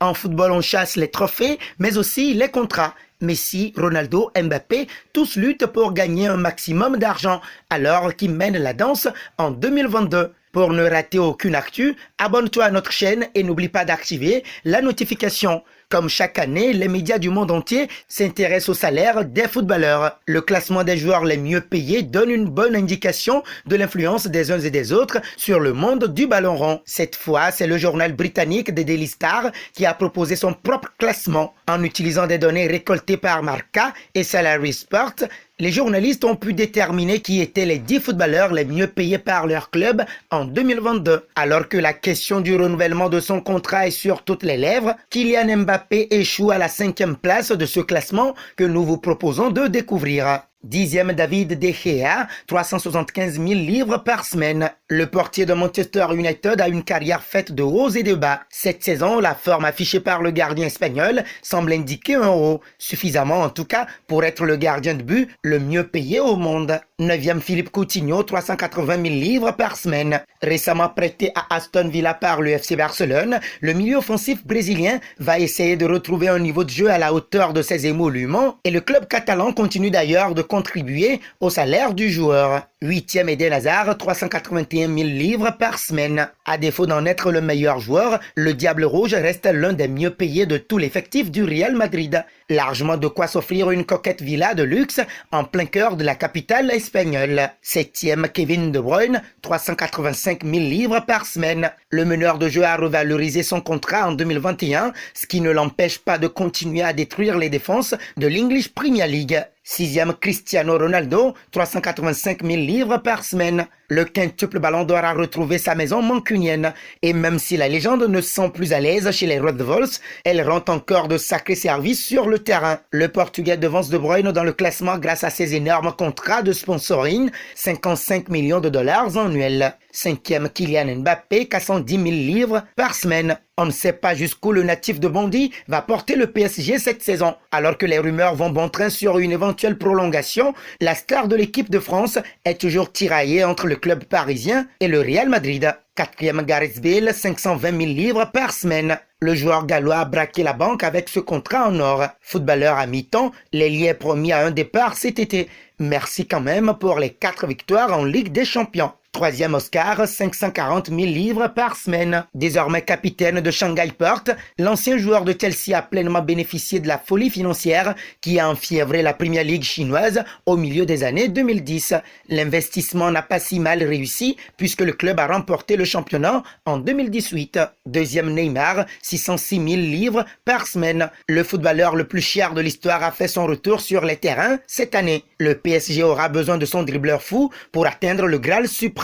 En football, on chasse les trophées, mais aussi les contrats. Messi, Ronaldo, Mbappé, tous luttent pour gagner un maximum d'argent, alors qu'ils mènent la danse en 2022. Pour ne rater aucune actu, abonne-toi à notre chaîne et n'oublie pas d'activer la notification. Comme chaque année, les médias du monde entier s'intéressent au salaire des footballeurs. Le classement des joueurs les mieux payés donne une bonne indication de l'influence des uns et des autres sur le monde du ballon rond. Cette fois, c'est le journal britannique The Daily Star qui a proposé son propre classement. En utilisant des données récoltées par Marca et Salary Sport, les journalistes ont pu déterminer qui étaient les 10 footballeurs les mieux payés par leur club en 2022. Alors que la question du renouvellement de son contrat est sur toutes les lèvres, Kylian Mbappé échoue à la 5e place de ce classement que nous vous proposons de découvrir. 10e David De Gea, 375 000 livres par semaine. Le portier de Manchester United a une carrière faite de hauts et de bas. Cette saison, la forme affichée par le gardien espagnol semble indiquer un haut, suffisamment en tout cas pour être le gardien de but le mieux payé au monde. 9e Philippe Coutinho, 380 000 livres par semaine. Récemment prêté à Aston Villa par le FC Barcelone, le milieu offensif brésilien va essayer de retrouver un niveau de jeu à la hauteur de ses émoluments et le club catalan continue d'ailleurs de contribuer au salaire du joueur. 8e Eden Hazard, 381 000 livres par semaine. À défaut d'en être le meilleur joueur, le Diable Rouge reste l'un des mieux payés de tout l'effectif du Real Madrid. Largement de quoi s'offrir une coquette villa de luxe en plein cœur de la capitale espagnole. 7e Kevin De Bruyne, 385 000 livres par semaine. Le meneur de jeu a revalorisé son contrat en 2021, ce qui ne l'empêche pas de continuer à détruire les défenses de l'English Premier League. 6e Cristiano Ronaldo, 385 000 livres par semaine. Le quintuple ballon d'or a retrouvé sa maison mancunienne. Et même si la légende ne se sent plus à l'aise chez les Red Devils, elle rend encore de sacrés services sur le terrain. Le Portugais devance De Bruyne dans le classement grâce à ses énormes contrats de sponsoring, 55 millions de dollars annuels. 5e Kylian Mbappé, 410 000 livres par semaine. On ne sait pas jusqu'où le natif de Bondy va porter le PSG cette saison. Alors que les rumeurs vont bon train sur une éventuelle prolongation, la star de l'équipe de France est toujours tiraillée entre le club parisien et le Real Madrid. 4e Gareth Bale, 520 000 livres par semaine. Le joueur gallois a braqué la banque avec ce contrat en or. Footballeur à mi-temps, l'ailier est promis à un départ cet été. Merci quand même pour les 4 victoires en Ligue des Champions. 3e Oscar, 540 000 livres par semaine. Désormais capitaine de Shanghai Port, l'ancien joueur de Chelsea a pleinement bénéficié de la folie financière qui a enfiévré la Premier League chinoise au milieu des années 2010. L'investissement n'a pas si mal réussi puisque le club a remporté le championnat en 2018. 2e Neymar, 606 000 livres par semaine. Le footballeur le plus cher de l'histoire a fait son retour sur les terrains cette année. Le PSG aura besoin de son dribbleur fou pour atteindre le Graal suprême.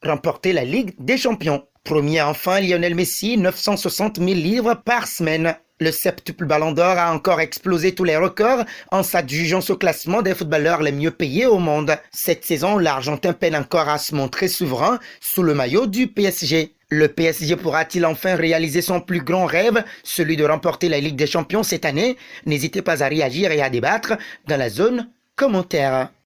Remporter la Ligue des Champions. Premier enfin, Lionel Messi, 960 000 livres par semaine. Le septuple ballon d'or a encore explosé tous les records en s'adjugeant ce classement des footballeurs les mieux payés au monde. Cette saison, l'Argentin peine encore à se montrer souverain sous le maillot du PSG. Le PSG pourra-t-il enfin réaliser son plus grand rêve, celui de remporter la Ligue des Champions cette année? N'hésitez pas à réagir et à débattre dans la zone commentaire.